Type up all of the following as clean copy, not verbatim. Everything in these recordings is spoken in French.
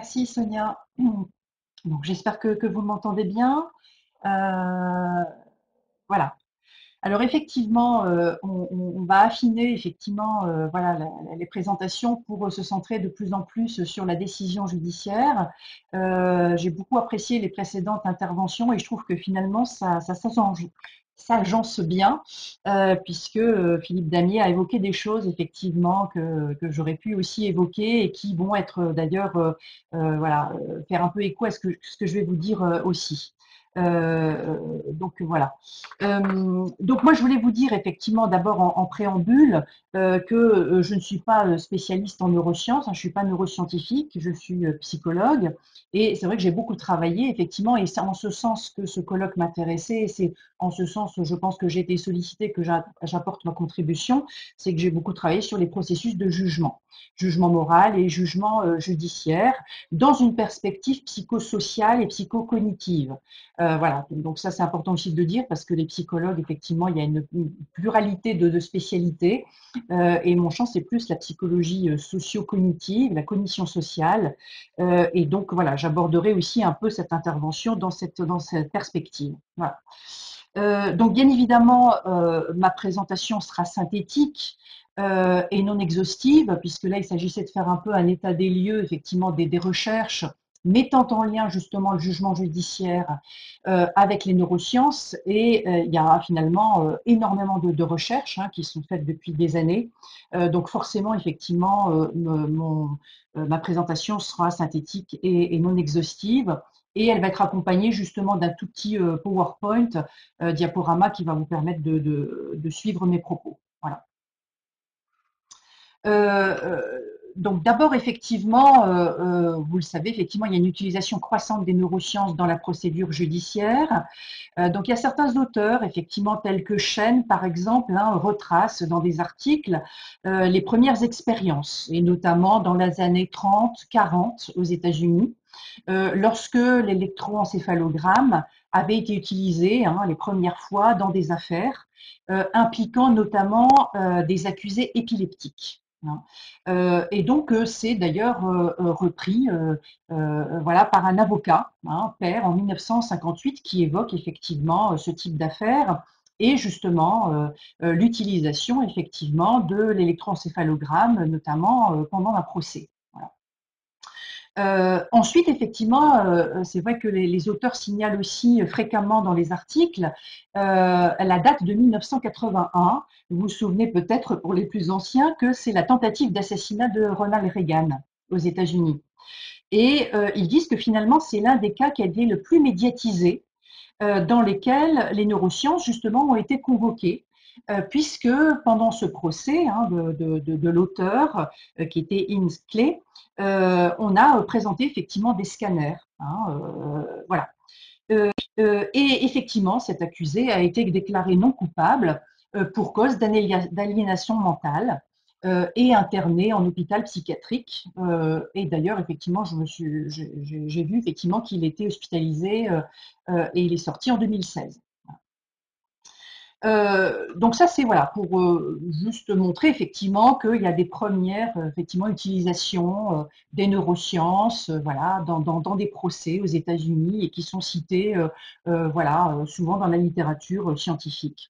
Merci Sonia. Donc j'espère que vous m'entendez bien. Euh, voilà. Alors effectivement, on va affiner effectivement voilà, les présentations pour se centrer de plus en plus sur la décision judiciaire. J'ai beaucoup apprécié les précédentes interventions et je trouve que finalement ça s'agence bien puisque Philippe Damier a évoqué des choses effectivement que j'aurais pu aussi évoquer et qui vont être d'ailleurs voilà, faire un peu écho à ce que je vais vous dire aussi. Donc voilà. Donc moi, je voulais vous dire effectivement d'abord en préambule que je ne suis pas spécialiste en neurosciences, hein, je ne suis pas neuroscientifique, je suis psychologue et c'est vrai que j'ai beaucoup travaillé effectivement et c'est en ce sens que ce colloque m'intéressait et c'est en ce sens, je pense que j'ai été sollicitée, que j'apporte ma contribution, c'est que j'ai beaucoup travaillé sur les processus de jugement, jugement moral et jugement judiciaire dans une perspective psychosociale et psychocognitive. Voilà, donc ça c'est important aussi de le dire parce que les psychologues, effectivement, il y a une pluralité de spécialités et mon champ c'est plus la psychologie socio-cognitive, la cognition sociale et donc voilà, j'aborderai aussi un peu cette intervention dans cette perspective. Voilà. Donc bien évidemment, ma présentation sera synthétique et non exhaustive, puisque là il s'agissait de faire un peu un état des lieux, effectivement, des recherches mettant en lien justement le jugement judiciaire avec les neurosciences. Et il y a finalement énormément de recherches qui sont faites depuis des années. Donc forcément, effectivement, ma présentation sera synthétique et non exhaustive. Et elle va être accompagnée justement d'un tout petit PowerPoint diaporama qui va vous permettre de suivre mes propos. Voilà. Euh, euh, donc d'abord, effectivement, vous le savez, effectivement, il y a une utilisation croissante des neurosciences dans la procédure judiciaire. Donc il y a certains auteurs, effectivement, tels que Shen, par exemple, retracent dans des articles les premières expériences, et notamment dans les années 30-40 aux États-Unis, lorsque l'électroencéphalogramme avait été utilisé les premières fois dans des affaires impliquant notamment des accusés épileptiques. Et donc c'est d'ailleurs repris voilà, par un avocat, père, en 1958, qui évoque effectivement ce type d'affaires et justement l'utilisation effectivement de l'électroencéphalogramme, notamment pendant un procès. Voilà. Ensuite, effectivement, c'est vrai que les auteurs signalent aussi fréquemment dans les articles la date de 1981. Vous vous souvenez peut-être, pour les plus anciens, que c'est la tentative d'assassinat de Ronald Reagan aux États-Unis. Et ils disent que finalement, c'est l'un des cas qui a été le plus médiatisé, dans lesquels les neurosciences, justement, ont été convoquées, puisque pendant ce procès de l'auteur, qui était Insclay, on a présenté effectivement des scanners. Voilà. Et effectivement, cet accusé a été déclaré non coupable pour cause d'aliénation mentale et interné en hôpital psychiatrique. Et d'ailleurs, effectivement, j'ai vu effectivement qu'il était hospitalisé et il est sorti en 2016. Donc ça, c'est voilà pour juste montrer effectivement qu'il y a des premières effectivement utilisations des neurosciences, voilà, dans des procès aux États-Unis et qui sont cités voilà souvent dans la littérature scientifique.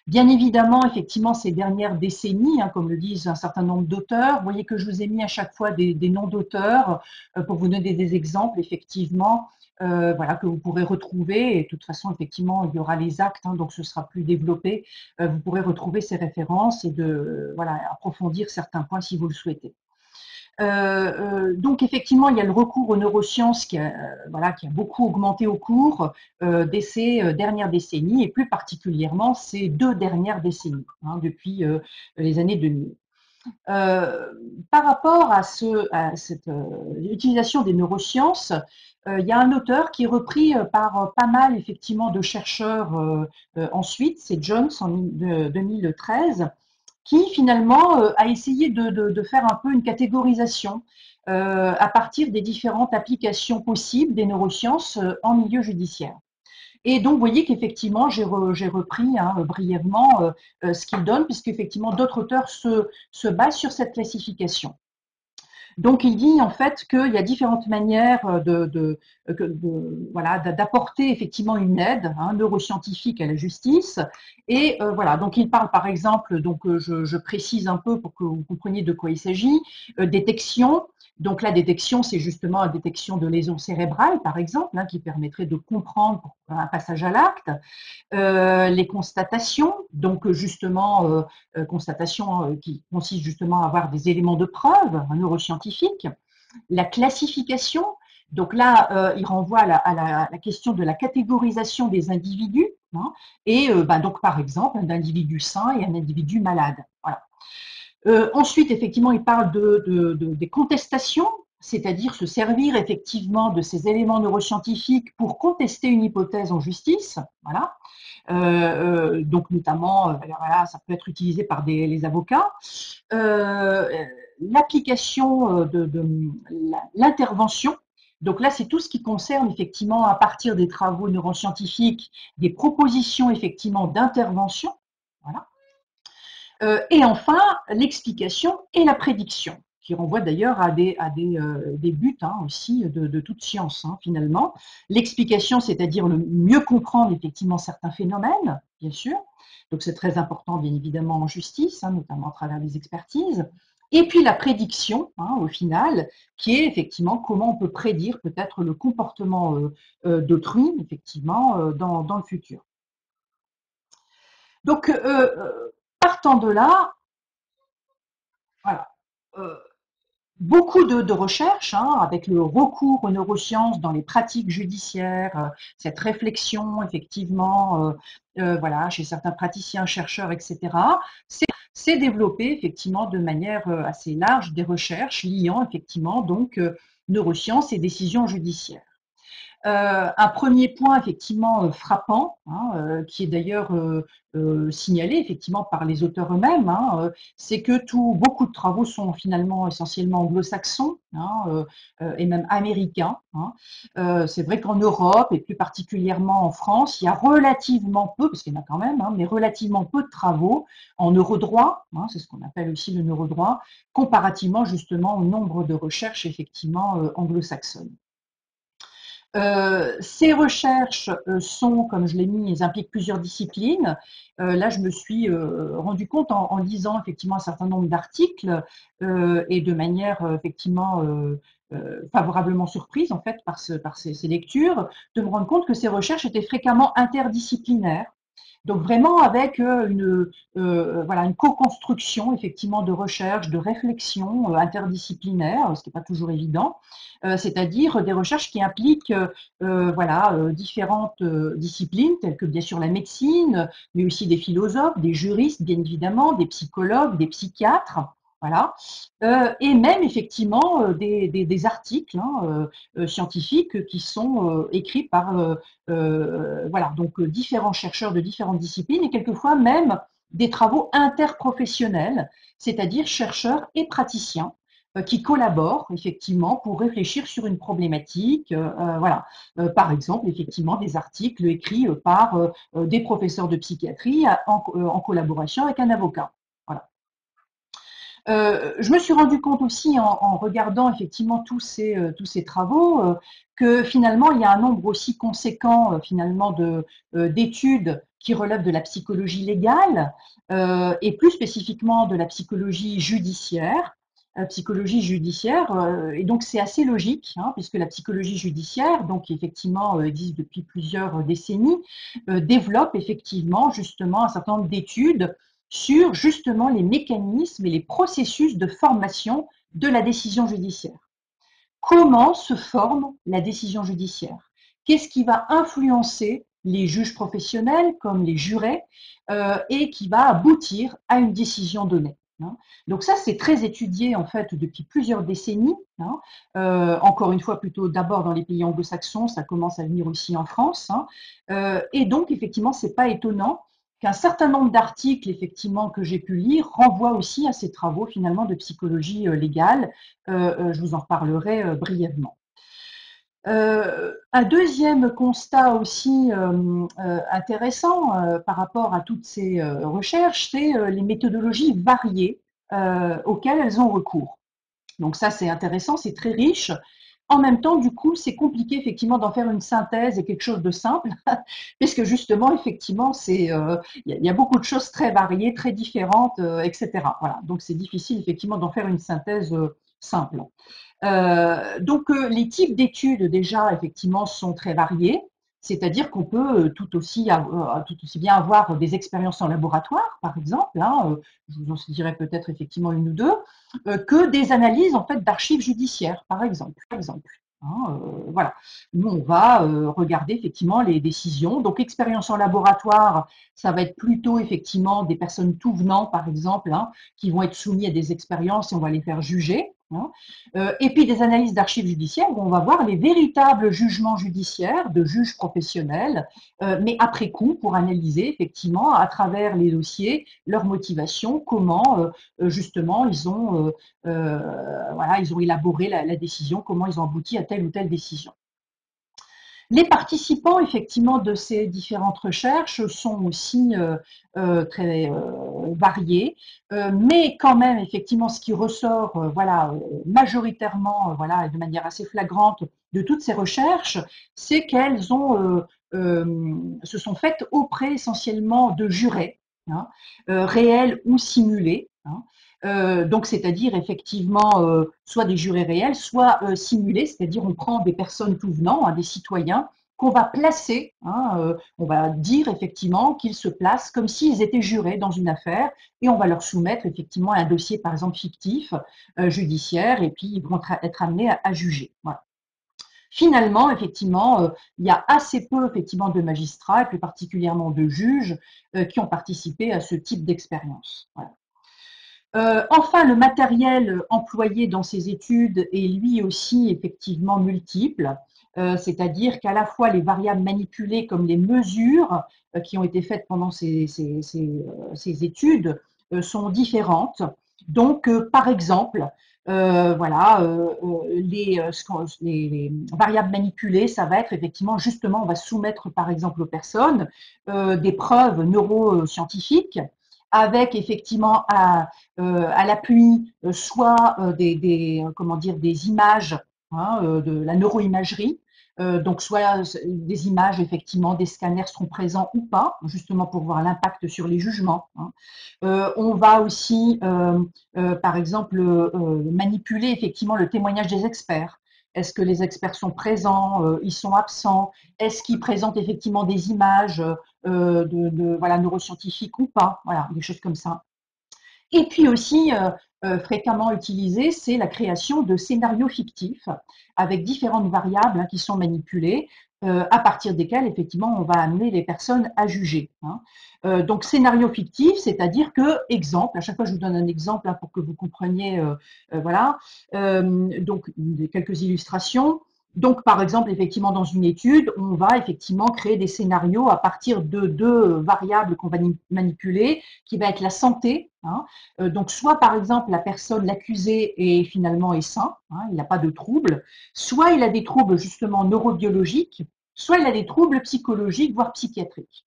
Bien évidemment, effectivement, ces dernières décennies, comme le disent un certain nombre d'auteurs, vous voyez que je vous ai mis à chaque fois des noms d'auteurs pour vous donner des exemples, effectivement, voilà, que vous pourrez retrouver. Et de toute façon, effectivement, il y aura les actes, donc ce sera plus développé. Vous pourrez retrouver ces références et voilà, approfondir certains points si vous le souhaitez. Donc effectivement, il y a le recours aux neurosciences voilà, qui a beaucoup augmenté au cours de ces dernières décennies et plus particulièrement ces 2 dernières décennies, depuis les années 2000. Par rapport à cette utilisation des neurosciences, il y a un auteur qui est repris par pas mal effectivement de chercheurs ensuite, c'est Jones en 2013, qui finalement a essayé de faire un peu une catégorisation à partir des différentes applications possibles des neurosciences en milieu judiciaire. Et donc, vous voyez qu'effectivement, j'ai repris brièvement ce qu'il donne, puisqu'effectivement, d'autres auteurs se basent sur cette classification. Donc, il dit en fait qu'il y a différentes manières voilà, d'apporter effectivement une aide neuroscientifique à la justice. Et voilà, donc il parle par exemple, donc je précise un peu pour que vous compreniez de quoi il s'agit, détection. Donc la détection, c'est justement la détection de lésions cérébrales, par exemple, qui permettrait de comprendre un passage à l'acte. Les constatations, donc justement constatations qui consistent justement à avoir des éléments de preuve neuroscientifiques, la classification, donc là il renvoie à la question de la catégorisation des individus, et donc par exemple un individu sain et un individu malade. Voilà. Ensuite, effectivement, il parle des contestations, c'est-à-dire se servir effectivement de ces éléments neuroscientifiques pour contester une hypothèse en justice. Voilà. Donc notamment, voilà, ça peut être utilisé par les avocats. L'application de l'intervention. Donc là, c'est tout ce qui concerne effectivement, à partir des travaux neuroscientifiques, des propositions effectivement d'intervention. Voilà. Et enfin, l'explication et la prédiction, qui renvoie d'ailleurs à des buts aussi de toute science, finalement. L'explication, c'est-à-dire le mieux comprendre effectivement certains phénomènes, bien sûr. Donc c'est très important, bien évidemment, en justice, notamment à travers les expertises. Et puis la prédiction, au final, qui est effectivement comment on peut prédire peut-être le comportement d'autrui, effectivement, dans le futur. Donc, partant de là, voilà. Euh, Beaucoup de recherches avec le recours aux neurosciences dans les pratiques judiciaires, cette réflexion effectivement, voilà, chez certains praticiens, chercheurs, etc., s'est développé effectivement de manière assez large des recherches liant effectivement donc neurosciences et décisions judiciaires. Un premier point effectivement frappant, qui est d'ailleurs signalé effectivement par les auteurs eux-mêmes, c'est que beaucoup de travaux sont finalement essentiellement anglo-saxons et même américains. C'est vrai qu'en Europe et plus particulièrement en France, il y a relativement peu, parce qu'il y en a quand même, mais relativement peu de travaux en neurodroit, c'est ce qu'on appelle aussi le neurodroit, comparativement justement au nombre de recherches effectivement anglo-saxonnes. Ces recherches sont, comme je l'ai mis, elles impliquent plusieurs disciplines. Là, je me suis rendu compte en lisant effectivement un certain nombre d'articles et de manière effectivement favorablement surprise en fait par ces lectures, de me rendre compte que ces recherches étaient fréquemment interdisciplinaires. Donc vraiment avec voilà, une co-construction effectivement de recherche, de réflexion interdisciplinaire, ce qui n'est pas toujours évident, c'est-à-dire des recherches qui impliquent voilà, différentes disciplines, telles que bien sûr la médecine, mais aussi des philosophes, des juristes, bien évidemment, des psychologues, des psychiatres, voilà, et même effectivement des articles scientifiques qui sont écrits par voilà, donc différents chercheurs de différentes disciplines et quelquefois même des travaux interprofessionnels, c'est-à-dire chercheurs et praticiens qui collaborent effectivement pour réfléchir sur une problématique. Voilà. Par exemple, effectivement, des articles écrits par des professeurs de psychiatrie en collaboration avec un avocat. Voilà. Je me suis rendu compte aussi en regardant effectivement tous ces travaux que finalement il y a un nombre aussi conséquent finalement d'études qui relèvent de la psychologie légale et plus spécifiquement de la psychologie judiciaire. Et donc c'est assez logique, puisque la psychologie judiciaire, donc qui effectivement existe depuis plusieurs décennies, développe effectivement justement un certain nombre d'études sur justement les mécanismes et les processus de formation de la décision judiciaire. Comment se forme la décision judiciaire? Qu'est-ce qui va influencer les juges professionnels comme les jurés et qui va aboutir à une décision donnée? Donc ça, c'est très étudié en fait depuis plusieurs décennies. Encore une fois, plutôt d'abord dans les pays anglo-saxons, ça commence à venir aussi en France. Et donc, effectivement, c'est pas étonnant qu'un certain nombre d'articles, effectivement, que j'ai pu lire, renvoient aussi à ces travaux finalement de psychologie légale. Je vous en reparlerai brièvement. Un deuxième constat aussi intéressant par rapport à toutes ces recherches, c'est les méthodologies variées auxquelles elles ont recours. Donc ça, c'est intéressant, c'est très riche. En même temps, du coup, c'est compliqué effectivement d'en faire une synthèse et quelque chose de simple, puisque justement, effectivement, il y a beaucoup de choses très variées, très différentes, etc. Voilà. Donc c'est difficile effectivement d'en faire une synthèse simple. Les types d'études déjà effectivement sont très variés, c'est-à-dire qu'on peut tout aussi bien avoir des expériences en laboratoire, par exemple, hein, je vous en dirai peut-être effectivement une ou deux, que des analyses en fait d'archives judiciaires, par exemple. Hein, voilà. Nous, on va regarder effectivement les décisions. Donc, expérience en laboratoire, ça va être plutôt effectivement des personnes tout venant, par exemple, hein, qui vont être soumises à des expériences et on va les faire juger. Hein. Et puis des analyses d'archives judiciaires où on va voir les véritables jugements judiciaires de juges professionnels, mais après coup pour analyser effectivement à travers les dossiers leur motivation, comment justement voilà, ils ont élaboré la décision, comment ils ont abouti à telle ou telle décision. Les participants, effectivement, de ces différentes recherches sont aussi très variés, mais quand même, effectivement, ce qui ressort, voilà, majoritairement, voilà, et de manière assez flagrante de toutes ces recherches, c'est qu'elles se sont faites auprès essentiellement de jurés, hein, réels ou simulés. Hein. Donc, c'est-à-dire effectivement soit des jurés réels, soit simulés, c'est-à-dire on prend des personnes tout venant, hein, des citoyens, qu'on va placer, hein, on va dire effectivement qu'ils se placent comme s'ils étaient jurés dans une affaire et on va leur soumettre effectivement un dossier par exemple fictif, judiciaire, et puis ils vont être amenés à juger. Voilà. Finalement, effectivement, il y a assez peu effectivement de magistrats et plus particulièrement de juges qui ont participé à ce type d'expérience. Voilà. Enfin, le matériel employé dans ces études est lui aussi effectivement multiple, c'est-à-dire qu'à la fois les variables manipulées comme les mesures qui ont été faites pendant ces études sont différentes. Donc, par exemple, voilà, les variables manipulées, ça va être effectivement justement, on va soumettre par exemple aux personnes des preuves neuroscientifiques avec effectivement à l'appui soit comment dire, des images, hein, de la neuroimagerie, donc soit des images effectivement des scanners seront présents ou pas, justement pour voir l'impact sur les jugements. Hein. On va aussi, par exemple, manipuler effectivement le témoignage des experts. Est-ce que les experts sont présents, ils sont absents, est-ce qu'ils présentent effectivement des images voilà, neuroscientifiques ou pas, voilà, des choses comme ça. Et puis aussi, fréquemment utilisé, c'est la création de scénarios fictifs avec différentes variables hein, qui sont manipulées, à partir desquelles, effectivement, on va amener les personnes à juger. Hein. Donc, scénario fictif, c'est-à-dire que, exemple, à chaque fois je vous donne un exemple hein, pour que vous compreniez, voilà, donc quelques illustrations. Donc, par exemple, effectivement, dans une étude, on va effectivement créer des scénarios à partir de deux variables qu'on va manipuler, qui va être la santé. Hein, donc, soit par exemple, la personne, l'accusé, est finalement est sain, hein, il n'a pas de troubles, soit il a des troubles justement neurobiologiques, soit il a des troubles psychologiques, voire psychiatriques.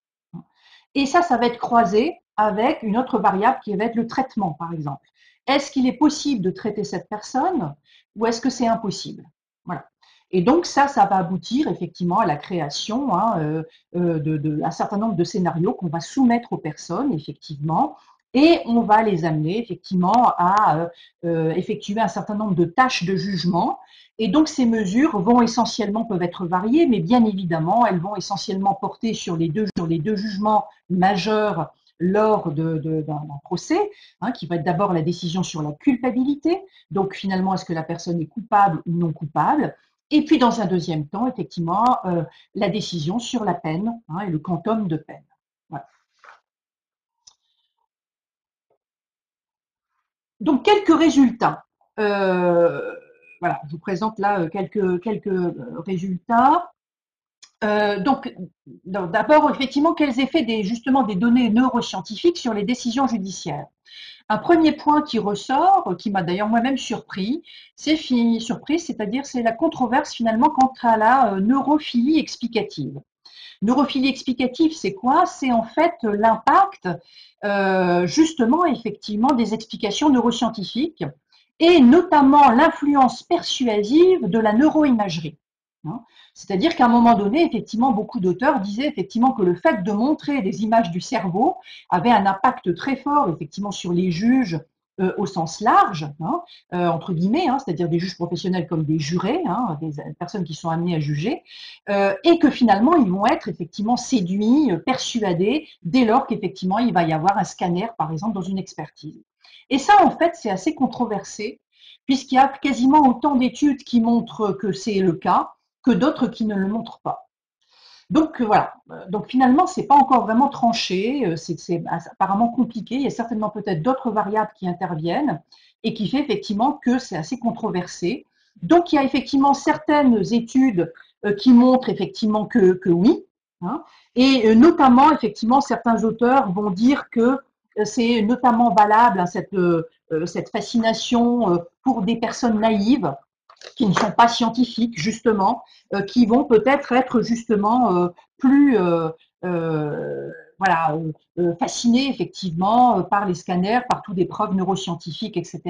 Et ça va être croisé avec une autre variable qui va être le traitement, par exemple. Est-ce qu'il est possible de traiter cette personne ou est-ce que c'est impossible? Voilà. Et donc ça va aboutir effectivement à la création hein, un certain nombre de scénarios qu'on va soumettre aux personnes, effectivement, et on va les amener effectivement à effectuer un certain nombre de tâches de jugement. Et donc ces mesures vont essentiellement, peuvent être variées, mais bien évidemment, elles vont essentiellement porter sur les deux jugements majeurs lors d'un procès, hein, qui va être d'abord la décision sur la culpabilité. Donc finalement, est-ce que la personne est coupable ou non coupable? Et puis dans un deuxième temps, effectivement, la décision sur la peine hein, et le quantum de peine. Voilà. Donc, quelques résultats. Euh, voilà, je vous présente là quelques résultats. Donc, d'abord, effectivement, quels effets justement des données neuroscientifiques sur les décisions judiciaires? Un premier point qui ressort, qui m'a d'ailleurs moi-même surprise, c'est-à-dire c'est la controverse finalement quant à la neurophilie explicative. Neurophilie explicative, c'est quoi? C'est en fait l'impact justement effectivement des explications neuroscientifiques et notamment l'influence persuasive de la neuroimagerie. C'est-à-dire qu'à un moment donné, effectivement, beaucoup d'auteurs disaient effectivement que le fait de montrer des images du cerveau avait un impact très fort, effectivement, sur les juges au sens large, entre guillemets, c'est-à-dire des juges professionnels comme des jurés, des personnes qui sont amenées à juger, et que finalement, ils vont être effectivement séduits, persuadés, dès lors qu'effectivement, il va y avoir un scanner, par exemple, dans une expertise. Et ça, en fait, c'est assez controversé, puisqu'il y a quasiment autant d'études qui montrent que c'est le cas, que d'autres qui ne le montrent pas. Donc voilà. Donc finalement, c'est pas encore vraiment tranché. C'est apparemment compliqué. Il y a certainement peut-être d'autres variables qui interviennent et qui fait effectivement que c'est assez controversé. Donc il y a effectivement certaines études qui montrent effectivement que oui, et notamment effectivement certains auteurs vont dire que c'est notamment valable cette fascination pour des personnes naïves qui ne sont pas scientifiques justement, qui vont peut-être être justement plus voilà, fascinés effectivement par les scanners, par toutes les preuves neuroscientifiques, etc.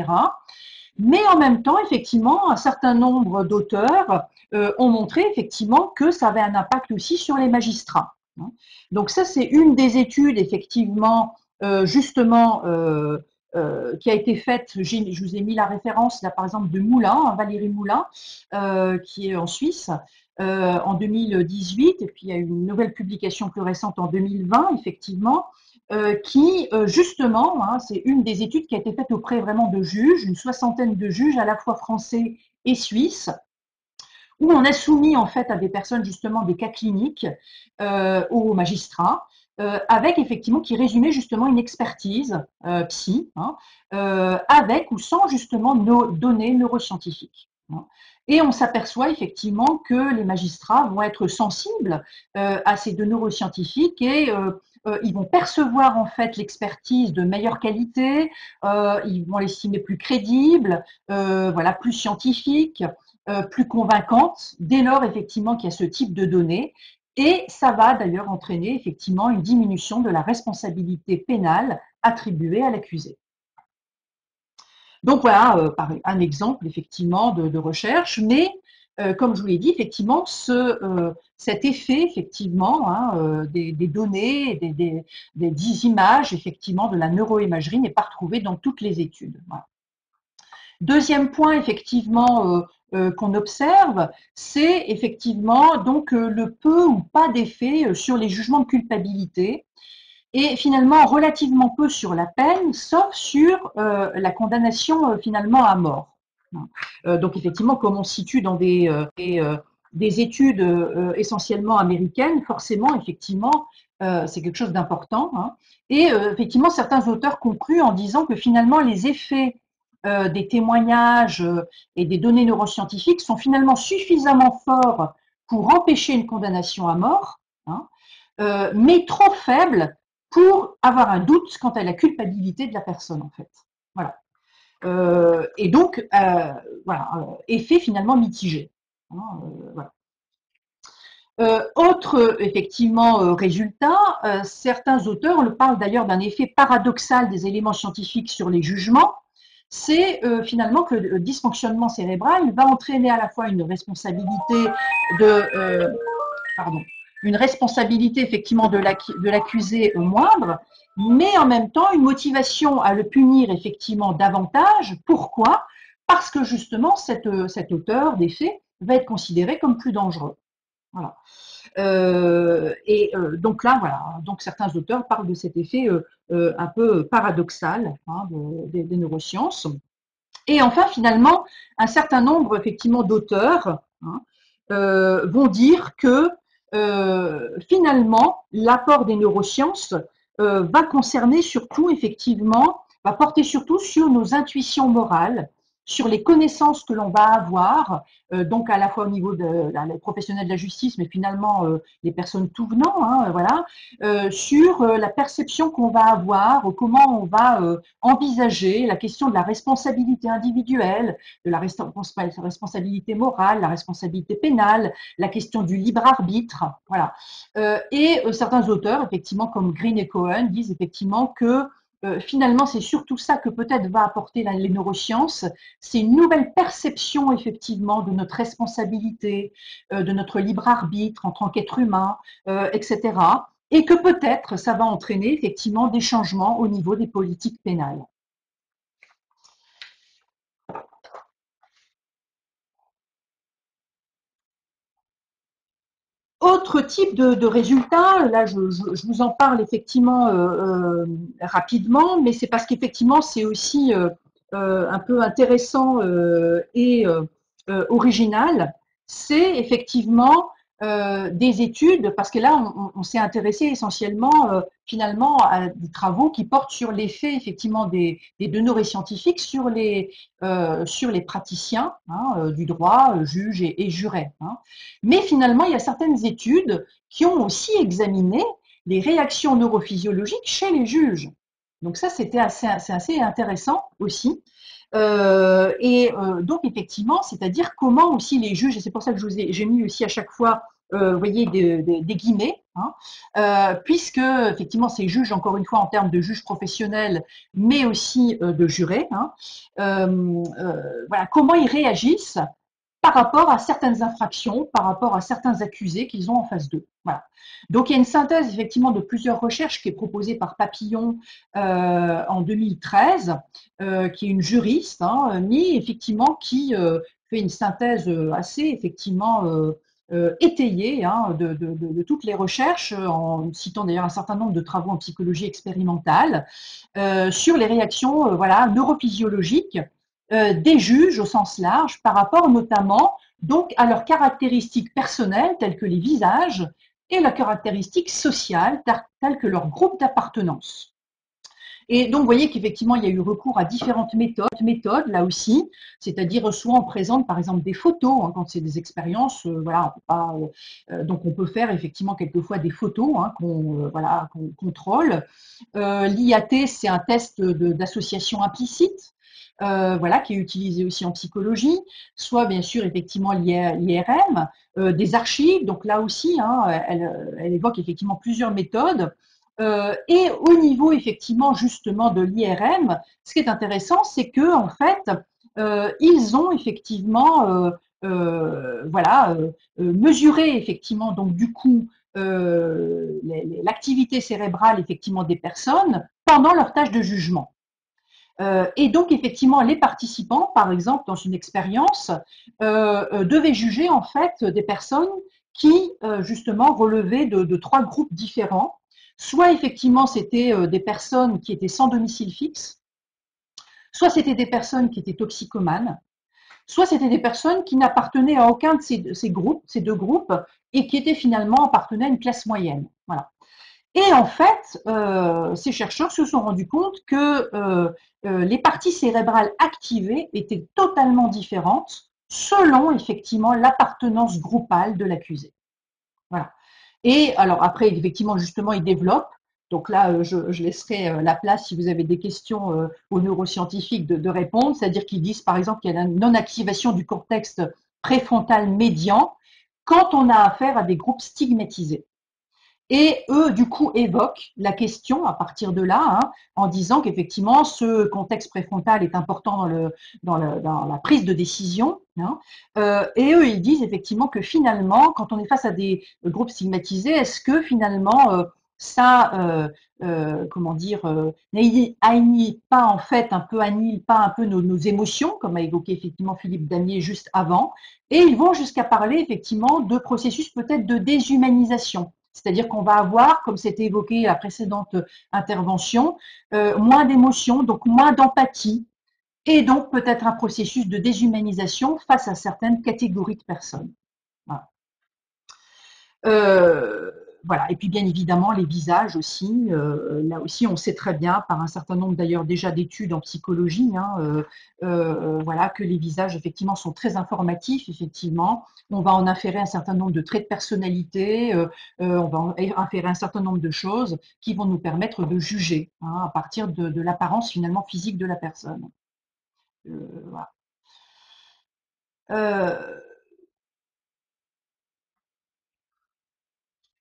Mais en même temps, effectivement, un certain nombre d'auteurs ont montré effectivement que ça avait un impact aussi sur les magistrats. Donc ça, c'est une des études effectivement justement qui a été faite. Je vous ai mis la référence là par exemple de Moulin, Valérie Moulin, qui est en Suisse. En 2018, et puis il y a eu une nouvelle publication plus récente en 2020, effectivement, qui justement, c'est une des études qui a été faite auprès vraiment de juges, une soixantaine de juges à la fois français et suisses, où on a soumis en fait à des personnes justement des cas cliniques aux magistrats, avec effectivement qui résumait justement une expertise psy, avec ou sans justement nos données neuroscientifiques. Et on s'aperçoit effectivement que les magistrats vont être sensibles à ces données neuroscientifiques et ils vont percevoir en fait l'expertise de meilleure qualité, ils vont l'estimer plus crédible, voilà, plus scientifique, plus convaincante, dès lors effectivement qu'il y a ce type de données. Et ça va d'ailleurs entraîner effectivement une diminution de la responsabilité pénale attribuée à l'accusé. Donc voilà un exemple effectivement de recherche, mais comme je vous l'ai dit, effectivement, cet effet effectivement des données, des images effectivement de la neuroimagerie n'est pas retrouvé dans toutes les études. Voilà. Deuxième point effectivement qu'on observe, c'est effectivement donc le peu ou pas d'effet sur les jugements de culpabilité et finalement relativement peu sur la peine, sauf sur la condamnation finalement à mort. Donc effectivement, comme on se situe dans des études essentiellement américaines, forcément, effectivement, c'est quelque chose d'important. Et effectivement, certains auteurs concluent en disant que finalement, les effets des témoignages et des données neuroscientifiques sont finalement suffisamment forts pour empêcher une condamnation à mort, mais trop faibles pour avoir un doute quant à la culpabilité de la personne, en fait. Voilà. Et donc, voilà, effet finalement mitigé. Voilà. Autre effectivement résultat, certains auteurs le parlent d'ailleurs d'un effet paradoxal des éléments scientifiques sur les jugements. C'est finalement que le dysfonctionnement cérébral va entraîner à la fois une responsabilité pardon, une responsabilité effectivement de l'accusé moindre, mais en même temps une motivation à le punir effectivement davantage. Pourquoi? Parce que justement cet auteur des faits va être considéré comme plus dangereux. Voilà. Donc là, voilà. Donc certains auteurs parlent de cet effet un peu paradoxal des neurosciences. Et enfin, finalement, un certain nombre effectivement d'auteurs vont dire que finalement, l'apport des neurosciences va concerner surtout, effectivement, va porter surtout sur nos intuitions morales, sur les connaissances que l'on va avoir, donc à la fois au niveau des professionnels de la justice, mais finalement les personnes tout venant, voilà, sur la perception qu'on va avoir, comment on va envisager la question de la responsabilité individuelle, de la responsabilité morale, la responsabilité pénale, la question du libre arbitre, voilà. Et certains auteurs, effectivement, comme Green et Cohen, disent effectivement que finalement, c'est surtout ça que peut-être va apporter les neurosciences, c'est une nouvelle perception effectivement de notre responsabilité, de notre libre arbitre en tant qu'être humain, etc. Et que peut-être ça va entraîner effectivement des changements au niveau des politiques pénales. Autre type de résultat, là je vous en parle effectivement rapidement, mais c'est parce qu'effectivement c'est aussi un peu intéressant et original. C'est effectivement des études, parce que là on s'est intéressé essentiellement finalement à des travaux qui portent sur l'effet effectivement des données scientifiques sur les praticiens hein, du droit, juges et jurés. Hein. Mais finalement, il y a certaines études qui ont aussi examiné les réactions neurophysiologiques chez les juges. Donc ça, c'est assez intéressant aussi. Donc effectivement, c'est-à-dire comment aussi les juges, et c'est pour ça que j'ai mis aussi à chaque fois, vous voyez, des guillemets, hein, puisque effectivement ces juges, encore une fois en termes de juges professionnels, mais aussi de jurés, hein, voilà, comment ils réagissent par rapport à certaines infractions, par rapport à certains accusés qu'ils ont en face d'eux. Voilà. Donc il y a une synthèse effectivement de plusieurs recherches qui est proposée par Papillon en 2013, qui est une juriste, hein, mais effectivement qui fait une synthèse assez effectivement étayée hein, de toutes les recherches, en citant d'ailleurs un certain nombre de travaux en psychologie expérimentale, sur les réactions voilà, neurophysiologiques des juges au sens large par rapport notamment donc à leurs caractéristiques personnelles telles que les visages et leurs caractéristiques sociales telles que leur groupe d'appartenance. Et donc, vous voyez qu'effectivement, il y a eu recours à différentes méthodes là aussi, c'est-à-dire soit on présente par exemple des photos, hein, quand c'est des expériences, voilà, on peut pas, donc on peut faire effectivement quelquefois des photos hein, voilà, qu'on contrôle. L'IAT, c'est un test d'association implicite, voilà, qui est utilisé aussi en psychologie, soit bien sûr effectivement l'IRM, des archives, donc là aussi, hein, elle évoque effectivement plusieurs méthodes. Et au niveau effectivement justement de l'IRM, ce qui est intéressant, c'est que en fait, ils ont effectivement voilà, mesuré effectivement donc du coup l'activité cérébrale effectivement des personnes pendant leur tâche de jugement. Et donc effectivement, les participants, par exemple, dans une expérience, devaient juger en fait des personnes qui justement relevaient de trois groupes différents. Soit effectivement c'était des personnes qui étaient sans domicile fixe, soit c'était des personnes qui étaient toxicomanes, soit c'était des personnes qui n'appartenaient à aucun de ces groupes, ces deux groupes, et qui étaient finalement appartenaient à une classe moyenne. Voilà. Et en fait, ces chercheurs se sont rendus compte que les parties cérébrales activées étaient totalement différentes selon effectivement l'appartenance groupale de l'accusé. Voilà. Et alors après, effectivement, justement, ils développent. Donc là, je laisserai la place, si vous avez des questions aux neuroscientifiques, de répondre. C'est-à-dire qu'ils disent, par exemple, qu'il y a une non-activation du cortex préfrontal médian quand on a affaire à des groupes stigmatisés. Et eux, du coup, évoquent la question à partir de là, hein, en disant qu'effectivement, ce contexte préfrontal est important dans la prise de décision. Hein. Et eux, ils disent effectivement que finalement, quand on est face à des groupes stigmatisés, est-ce que finalement, ça, comment dire, annihile pas en fait annihile pas un peu nos émotions, comme a évoqué effectivement Philippe Damier juste avant, et ils vont jusqu'à parler effectivement de processus peut-être de déshumanisation. C'est-à-dire qu'on va avoir, comme c'était évoqué à la précédente intervention, moins d'émotions, donc moins d'empathie, et donc peut-être un processus de déshumanisation face à certaines catégories de personnes. Voilà. Euh, voilà. Et puis bien évidemment les visages aussi. Là aussi, on sait très bien par un certain nombre d'ailleurs déjà d'études en psychologie, hein, voilà, que les visages effectivement sont très informatifs. Effectivement, on va en inférer un certain nombre de traits de personnalité, on va en inférer un certain nombre de choses qui vont nous permettre de juger hein, à partir de l'apparence finalement physique de la personne. Voilà. Euh,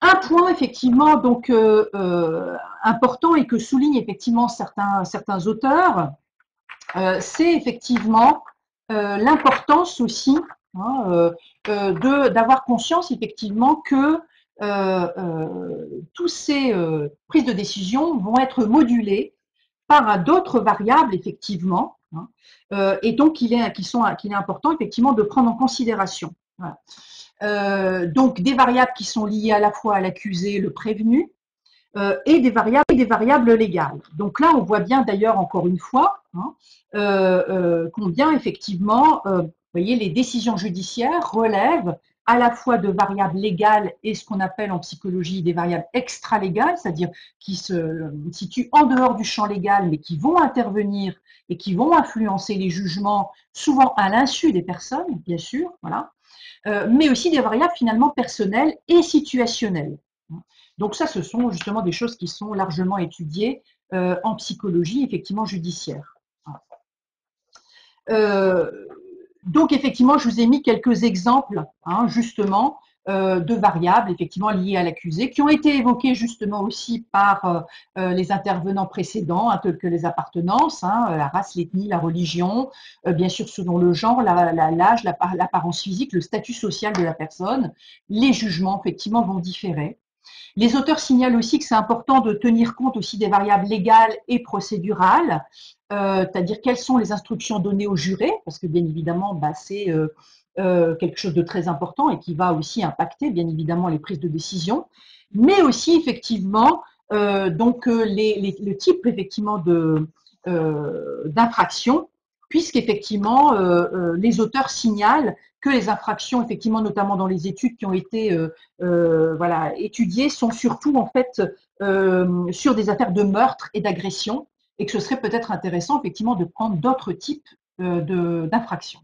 Un point effectivement donc important et que soulignent effectivement certains auteurs, c'est effectivement l'importance aussi, hein, d'avoir conscience effectivement que tous ces prises de décision vont être modulées par d'autres variables effectivement, hein, et donc qu'il est important effectivement de prendre en considération. Voilà. Donc des variables qui sont liées à la fois à l'accusé, le prévenu, et des variables légales. Donc là, on voit bien d'ailleurs encore une fois, hein, combien effectivement, vous voyez, les décisions judiciaires relèvent à la fois de variables légales et ce qu'on appelle en psychologie des variables extralégales, c'est-à-dire qui se situent en dehors du champ légal, mais qui vont intervenir et qui vont influencer les jugements, souvent à l'insu des personnes, bien sûr, voilà, mais aussi des variables finalement personnelles et situationnelles. Donc ça, ce sont justement des choses qui sont largement étudiées en psychologie, effectivement, judiciaire. Euh, donc effectivement, je vous ai mis quelques exemples, hein, justement, de variables effectivement liées à l'accusé, qui ont été évoquées justement aussi par les intervenants précédents, hein, tels que les appartenances, hein, la race, l'ethnie, la religion, bien sûr selon le genre, l'âge, l'apparence physique, le statut social de la personne. Les jugements effectivement vont différer. Les auteurs signalent aussi que c'est important de tenir compte aussi des variables légales et procédurales, c'est-à-dire quelles sont les instructions données aux jurés, parce que bien évidemment, bah, c'est quelque chose de très important et qui va aussi impacter bien évidemment les prises de décision, mais aussi effectivement le type effectivement d'infraction, puisqu'effectivement les auteurs signalent que les infractions, effectivement, notamment dans les études qui ont été voilà, étudiées, sont surtout en fait sur des affaires de meurtre et d'agression, et que ce serait peut-être intéressant effectivement de prendre d'autres types d'infractions.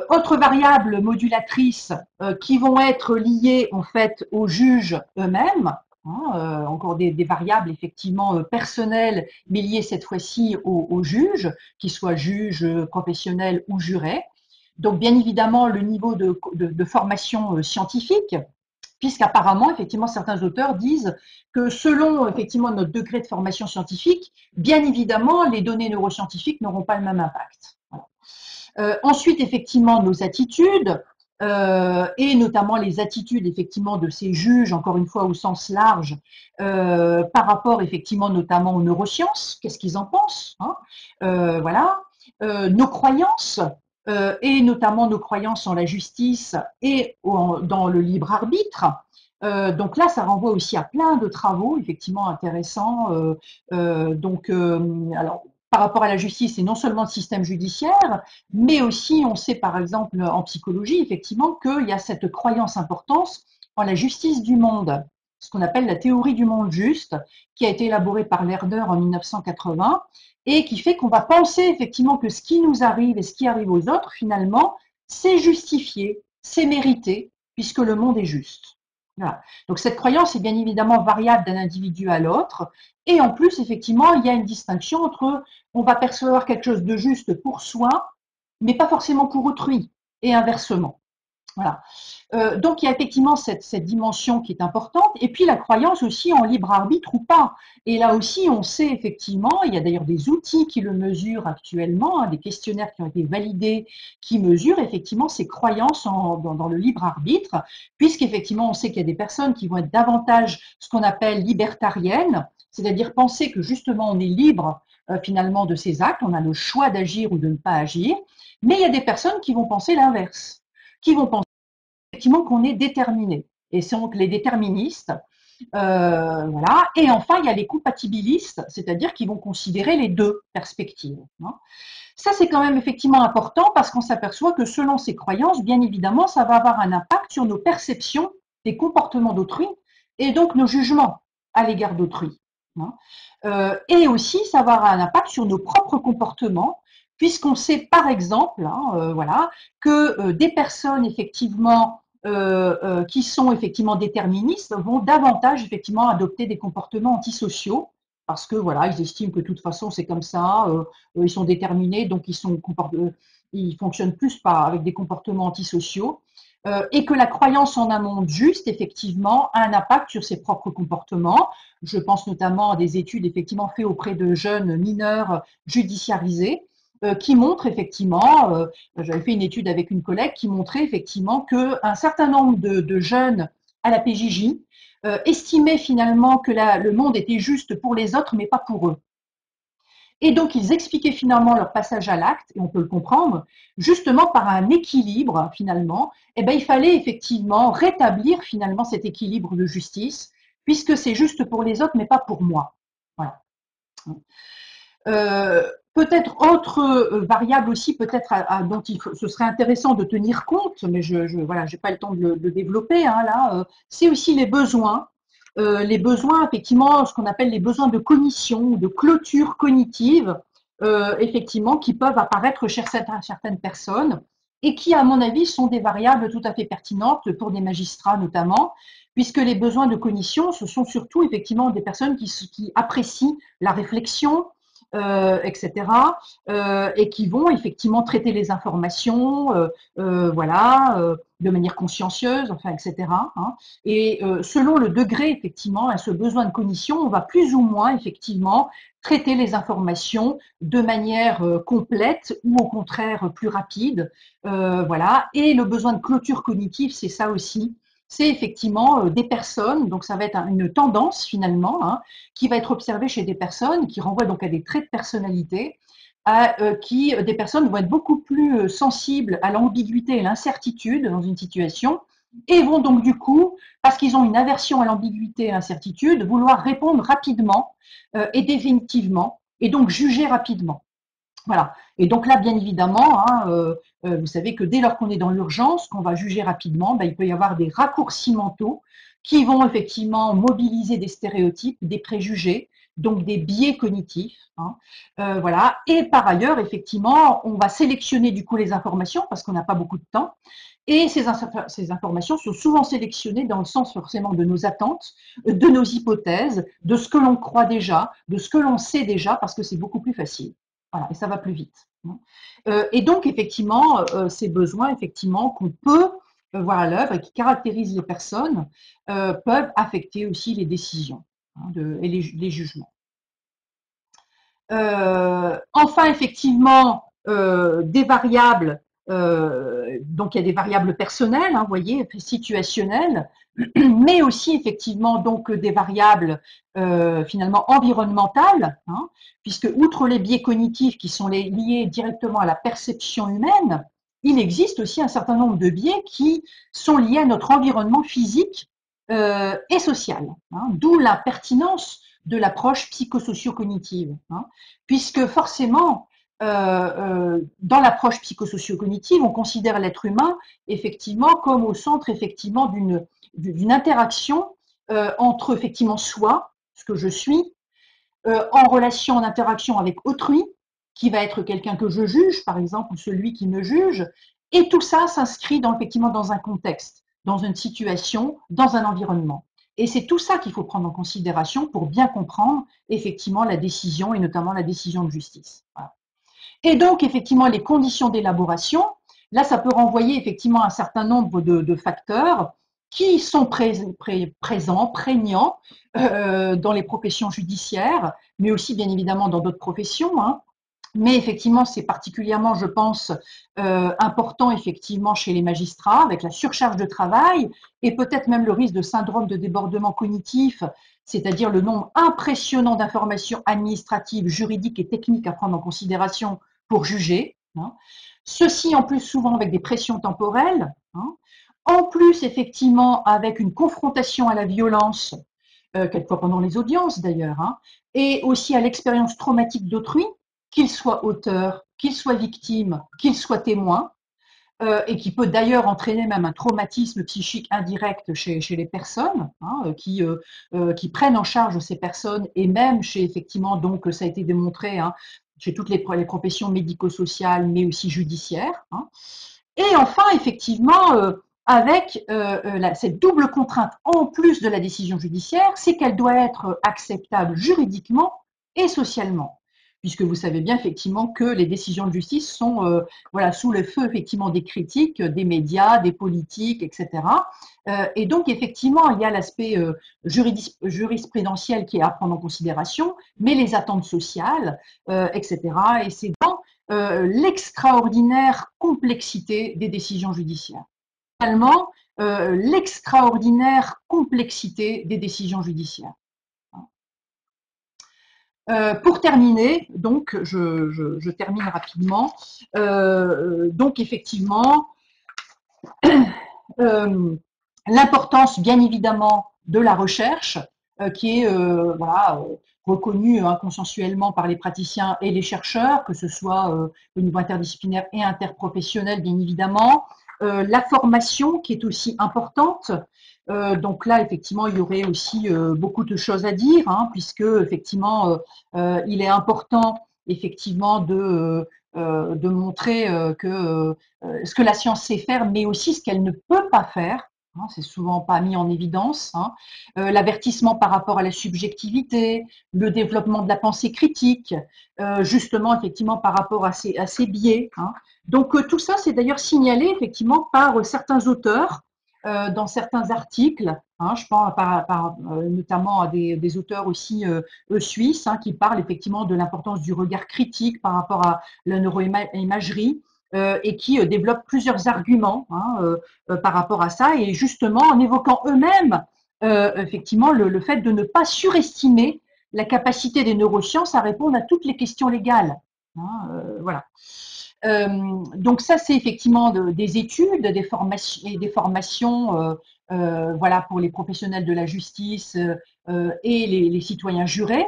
Autres variables modulatrices qui vont être liées en fait aux juges eux-mêmes, hein, encore des variables effectivement personnelles, mais liées cette fois-ci aux juges, qu'ils soient juges professionnels ou jurés. Donc bien évidemment le niveau de formation scientifique, puisqu'apparemment, effectivement, certains auteurs disent que selon effectivement notre degré de formation scientifique, bien évidemment, les données neuroscientifiques n'auront pas le même impact. Voilà. Ensuite, effectivement, nos attitudes, et notamment les attitudes effectivement de ces juges, encore une fois au sens large, par rapport effectivement notamment aux neurosciences, qu'est-ce qu'ils en pensent, hein, voilà, nos croyances, et notamment nos croyances en la justice et dans le libre arbitre. Donc là, ça renvoie aussi à plein de travaux effectivement intéressants. Alors par rapport à la justice, et non seulement le système judiciaire, mais aussi on sait par exemple en psychologie effectivement qu'il y a cette croyance importante en la justice du monde, ce qu'on appelle la théorie du monde juste, qui a été élaborée par Lerner en 1980 et qui fait qu'on va penser effectivement que ce qui nous arrive et ce qui arrive aux autres, finalement, c'est justifié, c'est mérité, puisque le monde est juste. Voilà. Donc cette croyance est bien évidemment variable d'un individu à l'autre, et en plus, effectivement, il y a une distinction entre on va percevoir quelque chose de juste pour soi, mais pas forcément pour autrui, et inversement. Voilà. Donc il y a effectivement cette dimension qui est importante, et puis la croyance aussi en libre arbitre ou pas. Et là aussi, on sait effectivement, il y a d'ailleurs des outils qui le mesurent actuellement, hein, des questionnaires qui ont été validés, qui mesurent effectivement ces croyances dans le libre arbitre, puisqu'effectivement on sait qu'il y a des personnes qui vont être davantage ce qu'on appelle libertariennes, c'est-à-dire penser que justement on est libre finalement de ses actes, on a le choix d'agir ou de ne pas agir, mais il y a des personnes qui vont penser l'inverse, qui vont penser effectivement qu'on est déterminé. Et c'est donc les déterministes. Voilà. Et enfin, il y a les compatibilistes, c'est-à-dire qui vont considérer les deux perspectives. Hein. Ça, c'est quand même effectivement important parce qu'on s'aperçoit que selon ces croyances, bien évidemment, ça va avoir un impact sur nos perceptions des comportements d'autrui et donc nos jugements à l'égard d'autrui. Hein. Et aussi, ça va avoir un impact sur nos propres comportements, puisqu'on sait par exemple, hein, voilà, que des personnes effectivement qui sont effectivement déterministes vont davantage effectivement adopter des comportements antisociaux parce que voilà, ils estiment que de toute façon c'est comme ça, ils sont déterminés, donc ils fonctionnent plus avec des comportements antisociaux. et que la croyance en un monde juste, effectivement, a un impact sur ses propres comportements. Je pense notamment à des études effectivement faites auprès de jeunes mineurs judiciarisés qui montrent effectivement, j'avais fait une étude avec une collègue qui montrait effectivement qu'un certain nombre de jeunes à la PJJ estimaient finalement que le monde était juste pour les autres, mais pas pour eux. Et donc, ils expliquaient finalement leur passage à l'acte, et on peut le comprendre, justement par un équilibre, finalement. Eh ben, il fallait effectivement rétablir finalement cet équilibre de justice, puisque c'est juste pour les autres, mais pas pour moi. Voilà. Peut-être autre variable aussi, peut-être dont ce serait intéressant de tenir compte, mais voilà, j'ai pas le temps de le développer hein, là. C'est aussi les besoins effectivement, ce qu'on appelle les besoins de cognition ou de clôture cognitive, effectivement, qui peuvent apparaître chez certaines personnes et qui, à mon avis, sont des variables tout à fait pertinentes pour des magistrats notamment, puisque les besoins de cognition, ce sont surtout effectivement des personnes qui apprécient la réflexion, etc., et qui vont effectivement traiter les informations, voilà, de manière consciencieuse, enfin, etc. Hein. Et selon le degré, effectivement, à ce besoin de cognition, on va plus ou moins, effectivement, traiter les informations de manière complète ou au contraire plus rapide. Voilà. Et le besoin de clôture cognitive, c'est ça aussi. C'est effectivement des personnes, donc ça va être une tendance finalement, hein, qui va être observée chez des personnes, qui renvoie donc à des traits de personnalité, des personnes vont être beaucoup plus sensibles à l'ambiguïté et l'incertitude dans une situation, et vont donc du coup, parce qu'ils ont une aversion à l'ambiguïté et à l'incertitude, vouloir répondre rapidement et définitivement, et donc juger rapidement. Voilà. Et donc là, bien évidemment, hein, vous savez que dès lors qu'on est dans l'urgence, qu'on va juger rapidement, ben, il peut y avoir des raccourcis mentaux qui vont effectivement mobiliser des stéréotypes, des préjugés, donc des biais cognitifs. Hein. Voilà. Et par ailleurs, effectivement, on va sélectionner du coup les informations parce qu'on n'a pas beaucoup de temps. Et ces informations sont souvent sélectionnées dans le sens forcément de nos attentes, de nos hypothèses, de ce que l'on croit déjà, de ce que l'on sait déjà, parce que c'est beaucoup plus facile. Voilà, et ça va plus vite. Et donc, effectivement, ces besoins, effectivement, qu'on peut voir à l'œuvre et qui caractérisent les personnes, peuvent affecter aussi les décisions hein, et les jugements. Enfin, effectivement, des variables, donc il y a des variables personnelles, hein, vous voyez, situationnelles, mais aussi effectivement donc des variables finalement environnementales, hein, puisque outre les biais cognitifs qui sont liés directement à la perception humaine, il existe aussi un certain nombre de biais qui sont liés à notre environnement physique et social, hein, d'où la pertinence de l'approche psychosocio-cognitive, hein, puisque forcément, dans l'approche psychosocio-cognitive, on considère l'être humain effectivement comme au centre effectivement d'une interaction entre effectivement soi, ce que je suis, en relation, en interaction avec autrui, qui va être quelqu'un que je juge, par exemple, ou celui qui me juge, et tout ça s'inscrit effectivement dans un contexte, dans une situation, dans un environnement. Et c'est tout ça qu'il faut prendre en considération pour bien comprendre effectivement la décision et notamment la décision de justice. Voilà. Et donc effectivement les conditions d'élaboration, là ça peut renvoyer effectivement à un certain nombre de facteurs qui sont présents, prégnants dans les professions judiciaires, mais aussi bien évidemment dans d'autres professions. Hein. Mais effectivement, c'est particulièrement, je pense, important effectivement chez les magistrats, avec la surcharge de travail et peut-être même le risque de syndrome de débordement cognitif, c'est-à-dire le nombre impressionnant d'informations administratives, juridiques et techniques à prendre en considération pour juger. Hein. Ceci en plus souvent avec des pressions temporelles. Hein. En plus, effectivement, avec une confrontation à la violence, quelquefois pendant les audiences d'ailleurs, hein, et aussi à l'expérience traumatique d'autrui, qu'il soit auteur, qu'il soit victime, qu'il soit témoin, et qui peut d'ailleurs entraîner même un traumatisme psychique indirect chez les personnes hein, qui prennent en charge ces personnes, et même chez effectivement, donc ça a été démontré, hein, chez toutes les professions médico-sociales, mais aussi judiciaires. Hein. Et enfin, effectivement, avec cette double contrainte en plus de la décision judiciaire, c'est qu'elle doit être acceptable juridiquement et socialement. puisque vous savez bien effectivement que les décisions de justice sont voilà, sous le feu effectivement des critiques, des médias, des politiques, etc. Et donc effectivement, il y a l'aspect jurisprudentiel qui est à prendre en considération, mais les attentes sociales, etc. Et c'est dans l'extraordinaire complexité des décisions judiciaires. Finalement, l'extraordinaire complexité des décisions judiciaires. Pour terminer, donc je termine rapidement. Donc effectivement, l'importance bien évidemment de la recherche, qui est voilà, reconnue consensuellement par les praticiens et les chercheurs, que ce soit au niveau interdisciplinaire et interprofessionnel bien évidemment. La formation qui est aussi importante. Donc là, effectivement, il y aurait aussi beaucoup de choses à dire, puisque effectivement, il est important effectivement de montrer que ce que la science sait faire, mais aussi ce qu'elle ne peut pas faire. C'est souvent pas mis en évidence. L'avertissement par rapport à la subjectivité, le développement de la pensée critique, justement effectivement par rapport à ces biais. Donc tout ça, c'est d'ailleurs signalé effectivement par certains auteurs dans certains articles. Je pense notamment à des auteurs aussi suisses qui parlent effectivement de l'importance du regard critique par rapport à la neuroimagerie et qui développent plusieurs arguments par rapport à ça, et justement en évoquant eux-mêmes effectivement le fait de ne pas surestimer la capacité des neurosciences à répondre à toutes les questions légales. Voilà. Donc ça, c'est effectivement des études, des formations voilà, pour les professionnels de la justice et les citoyens jurés.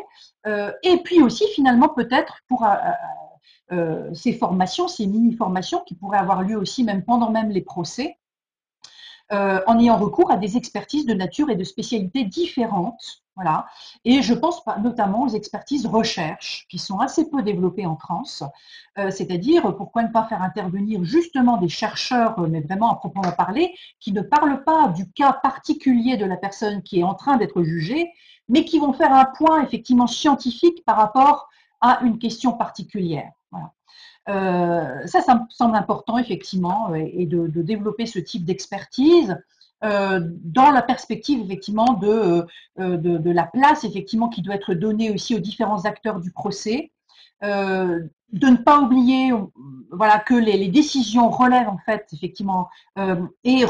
Et puis aussi, finalement, peut-être pour ces formations, ces mini-formations qui pourraient avoir lieu aussi même pendant même les procès, en ayant recours à des expertises de nature et de spécialités différentes. Voilà. Et je pense notamment aux expertises recherche qui sont assez peu développées en France, c'est-à-dire pourquoi ne pas faire intervenir justement des chercheurs, mais vraiment à proprement parler, qui ne parlent pas du cas particulier de la personne qui est en train d'être jugée, mais qui vont faire un point effectivement scientifique par rapport à une question particulière. Voilà. Ça me semble important effectivement, et de développer ce type d'expertise dans la perspective effectivement de la place effectivement qui doit être donnée aussi aux différents acteurs du procès, de ne pas oublier voilà, que les décisions relèvent en fait effectivement et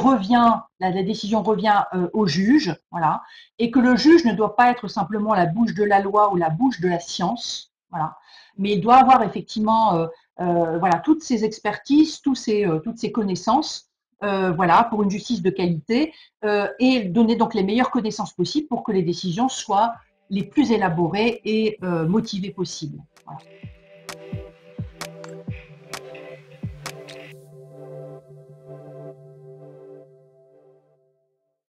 la décision revient au juge, voilà, et que le juge ne doit pas être simplement la bouche de la loi ou la bouche de la science, voilà, mais il doit avoir effectivement voilà, toutes ces expertises, toutes ces connaissances, voilà, pour une justice de qualité, et donner donc les meilleures connaissances possibles pour que les décisions soient les plus élaborées et motivées possibles. Voilà.